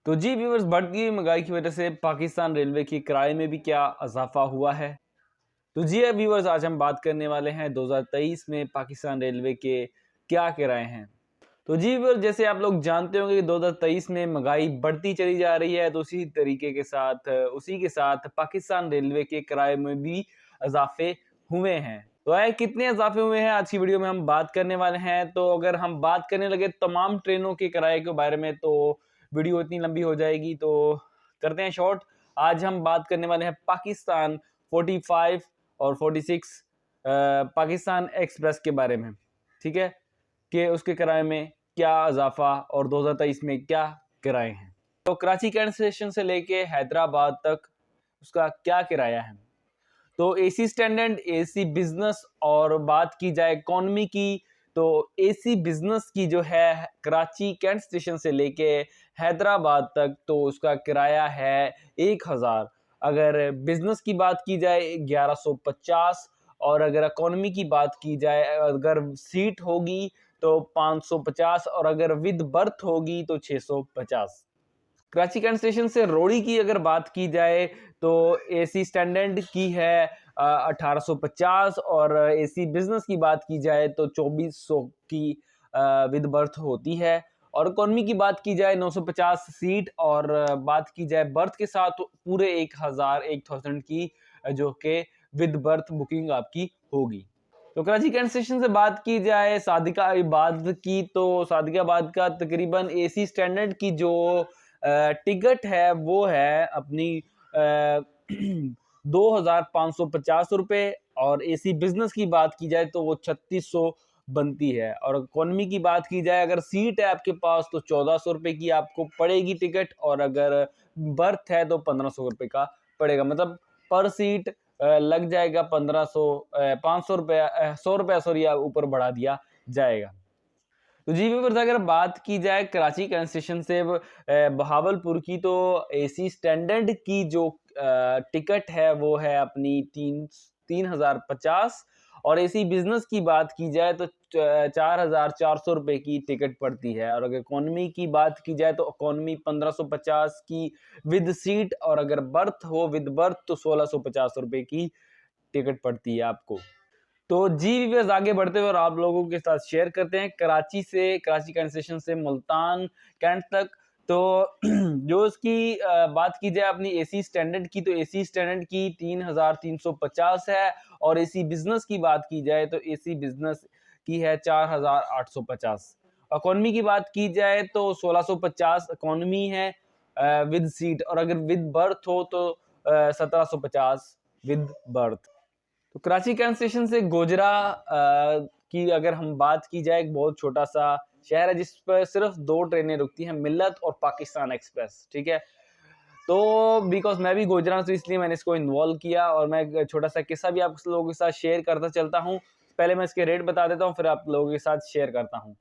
तो जी व्यूअर्स, बढ़ती हुई महंगाई की वजह से पाकिस्तान रेलवे की किराए में भी क्या इजाफा हुआ है। तो जी व्यूअर्स, आज हम बात करने वाले हैं 2023 में पाकिस्तान रेलवे के क्या किराए हैं। तो जी व्यूअर्स, जैसे आप लोग जानते होंगे कि 2023 में महंगाई बढ़ती चली जा रही है, तो उसी तरीके के साथ उसी के साथ पाकिस्तान रेलवे के किराए में भी इजाफे हुए हैं। तो आए कितने इजाफे हुए हैं आज की वीडियो में हम बात करने वाले हैं। तो अगर हम बात करने लगे तमाम ट्रेनों के किराए के बारे में तो वीडियो इतनी लंबी हो जाएगी, तो करते हैं शॉर्ट। आज हम बात करने वाले हैं पाकिस्तान 45 और 46 पाकिस्तान एक्सप्रेस के बारे में, ठीक है, कि उसके किराए में क्या इजाफा और 2023 में क्या किराए हैं। तो कराची कैंट स्टेशन से लेके हैदराबाद तक उसका क्या किराया है। तो एसी स्टैंडर्ड, एसी बिजनेस और बात की जाए इकोनॉमी की, तो एसी बिजनेस की जो है कराची कैंट स्टेशन से लेके हैदराबाद तक तो उसका किराया है 1000। अगर बिजनेस की बात की जाए 1150, और अगर इकोनॉमी की बात की जाए, अगर सीट होगी तो 550, और अगर विद बर्थ होगी तो 650। कराची कैंट स्टेशन से रोड़ी की अगर बात की जाए तो एसी स्टैंडर्ड की है 1850, और एसी बिजनेस की बात की जाए तो 2400 की विद बर्थ होती है। और इकोनॉमी की बात की जाए 950 सीट, और बात की जाए बर्थ के साथ तो पूरे 1000 की जो के विद बर्थ बुकिंग आपकी होगी। तो कराची कैंट स्टेशन से बात की जाए सादिकाबाद की, तो सादिकाबाद का तकरीबन एसी स्टैंडर्ड की जो टिकट है वो है अपनी 2550 रुपये, और एसी बिजनेस की बात की जाए तो वो 3600 बनती है। और इकोनॉमी की बात की जाए, अगर सीट है आपके पास तो 1400 रुपये की आपको पड़ेगी टिकट, और अगर बर्थ है तो 1500 रुपये का पड़ेगा। मतलब पर सीट लग जाएगा 1500, 500 रुपया, 100 रुपया सॉरी ऊपर बढ़ा दिया जाएगा। तो जी व्यूअर्स, अगर बात की जाए कराची कैंट स्टेशन से बहावलपुर की, तो एसी स्टैंडर्ड की जो टिकट है वो है अपनी 3050, और एसी बिजनेस की बात की जाए तो 4400 रुपये की टिकट पड़ती है। और अगर इकोनॉमी की बात की जाए तो इकोनॉमी 1550 की विद सीट, और अगर बर्थ हो विद बर्थ तो 1650 रुपये की टिकट पड़ती है आपको। तो जी व्यूअर्स, आगे बढ़ते हुए और आप लोगों के साथ शेयर करते हैं कराची कैंट स्टेशन से मुल्तान कैंट तक। तो जो इसकी बात की जाए अपनी एसी स्टैंडर्ड की, तो एसी स्टैंडर्ड की 3350 है, और एसी बिजनेस की बात की जाए तो एसी बिजनेस की है 4850। इकोनॉमी की बात की जाए तो 1650 इकोनॉमी है विद सीट, और अगर विद बर्थ हो तो 1750 विद बर्थ। तो कराची कैंट स्टेशन से गोजरा की अगर हम बात की जाए, एक बहुत छोटा सा शहर है जिस पर सिर्फ 2 ट्रेनें रुकती हैं, मिल्लत और पाकिस्तान एक्सप्रेस, ठीक है। तो बिकॉज मैं भी गोजरा हूं तो इसलिए मैंने इसको इन्वॉल्व किया, और मैं एक छोटा सा किस्सा भी आप लोगों के साथ शेयर करता चलता हूँ। पहले मैं इसके रेट बता देता हूँ, फिर आप लोगों के साथ शेयर करता हूँ।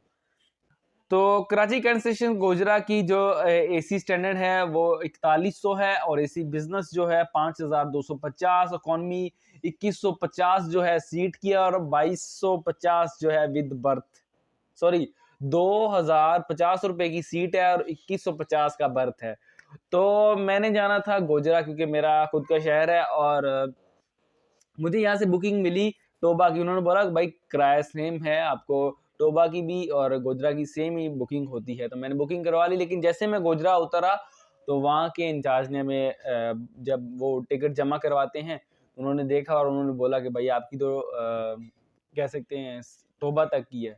तो कराची कैंट स्टेशन गोजरा की जो एसी स्टैंडर्ड है वो 4100 है, और एसी बिजनेस जो है 5250, इकोनॉमी 2150 जो है सीट की है, और 2250 जो है विद बर्थ, सॉरी 2050 रुपए की सीट है और 2150 का बर्थ है। तो मैंने जाना था गोजरा क्योंकि मेरा खुद का शहर है, और मुझे यहाँ से बुकिंग मिली टोबा की। उन्होंने बोला भाई किराया सेम है, आपको टोबा की भी और गोजरा की सेम ही बुकिंग होती है। तो मैंने बुकिंग करवा ली, लेकिन जैसे मैं गोजरा उतरा तो वहाँ के इंचार्ज ने हमें जब वो टिकट जमा करवाते हैं, उन्होंने देखा और उन्होंने बोला कि भाई आपकी तो कह सकते हैं टोबा तक की है,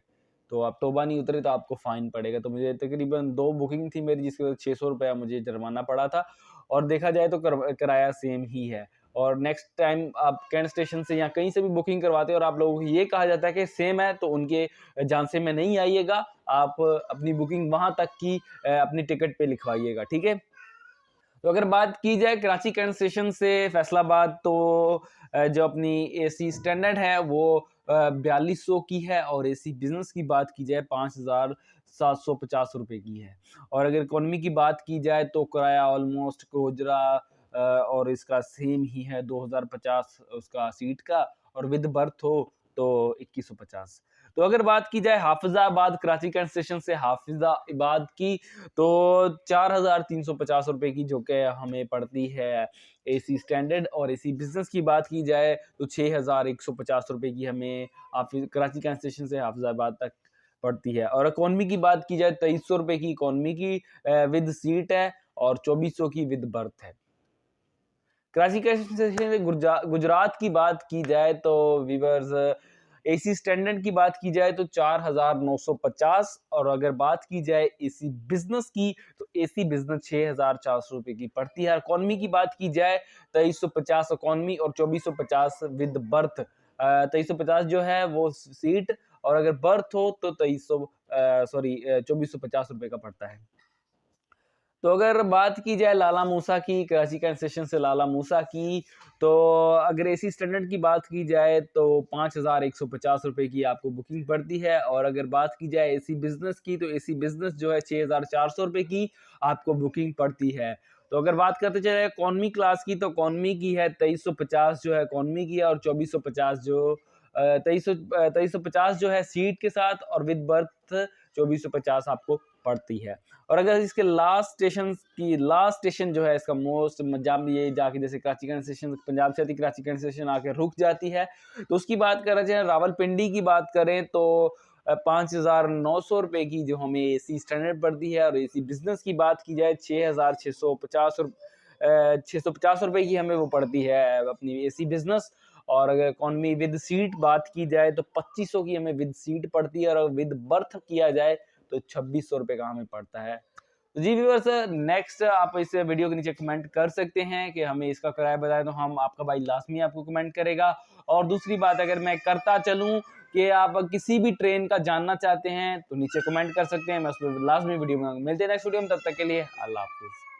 तो आप टोबा नहीं उतरे तो आपको फाइन पड़ेगा। तो मुझे तकरीबन 2 बुकिंग थी मेरी, जिसके वजह 600 रुपया मुझे जुर्माना पड़ा था, और देखा जाए तो किराया सेम ही है। और नेक्स्ट टाइम आप कैंट स्टेशन से या कहीं से भी बुकिंग करवाते हैं और आप लोगों को ये कहा जाता है कि सेम है, तो उनके झांसे में नहीं आइएगा, आप अपनी बुकिंग वहां तक की अपनी टिकट पे लिखवाइएगा, ठीक है। तो अगर बात की जाए कराची कैंट स्टेशन से फैसलाबाद, तो जो अपनी एसी स्टैंडर्ड है वो 4200 की है, और एसी बिजनेस की बात की जाए 5750 रुपये की है। और अगर इकोनॉमी की बात की जाए तो किराया ऑलमोस्ट गोजरा और इसका सेम ही है, 2050 उसका सीट का, और विद बर्थ हो तो 2150। तो अगर बात की जाए हाफिजाबाद कराची कैंट स्टेशन से हाफिजाबाद की, तो 4,350 रुपए की जो कि हमें पड़ती है एसी स्टैंडर्ड। और एसी बिजनेस की बात की जाए तो 6,150 रुपए की हमें कराची कैंट स्टेशन से हाफिजाबाद तक पड़ती है। और इकोनॉमी की बात की जाए 2300 रुपए की इकोनॉमी की विद सीट है और 2400 की विद बर्थ है। कराची कैंट स्टेशन से गुजरात की बात की जाए तो वीवर्स एसी स्टैंडर्ड की बात की जाए तो 4,950, और अगर बात की जाए एसी बिजनेस की तो एसी बिजनेस 6,400 रुपए की पड़ती है। इकोनॉमी की बात की जाए 2350 इकोनॉमी और 2450 विद बर्थ। 2350 जो है वो सीट, और अगर बर्थ हो तो 2450 रुपए का पड़ता है। तो अगर बात की जाए लाला मूसा की, कराची कैंट स्टेशन से लाला मूसा की, तो अगर एसी स्टैंडर्ड की बात की जाए तो 5,150 रुपए की आपको बुकिंग पड़ती है। और अगर बात की जाए एसी बिजनेस की तो एसी बिजनेस जो है 6,400 रुपए की आपको बुकिंग पड़ती है। तो अगर बात करते चले इकोनॉमी क्लास की, तो इकोनॉमी की है 2350 जो है इकोनॉमी की है, और 2450 जो 2350 जो है सीट के साथ और विद बर्थ 2450 आपको पड़ती है। और अगर इसके लास्ट स्टेशन जो है इसका मोस्ट जब ये जाके जैसे कराची कैंट स्टेशन पंजाब से आती कराची कैंट स्टेशन आके रुक जाती है, तो उसकी बात करें जाए रावलपिंडी की बात करें तो 5,900 रुपए की जो हमें एसी स्टैंडर्ड पड़ती है। और एसी बिजनेस की बात की जाए 6,650 रुपए की हमें वो पड़ती है अपनी एसी बिजनेस। और अगर इकोनॉमी विद सीट बात की जाए तो 2500 की हमें विद सीट पड़ती है, और विद बर्थ किया जाए तो 2600 रुपए का हमें पड़ता है। तो जी व्यूअर्स, नेक्स्ट आप इस वीडियो के नीचे कमेंट कर सकते हैं कि हमें इसका किराया बताएं, तो हम आपका भाई लाजमी आपको कमेंट करेगा। और दूसरी बात, अगर मैं करता चलूं कि आप किसी भी ट्रेन का जानना चाहते हैं तो नीचे कमेंट कर सकते हैं, मैं उस पर लाजमी वीडियो बनाऊंगा। मिलते हैं नेक्स्ट वीडियो में, तब तक के लिए अल्लाह हाफिज।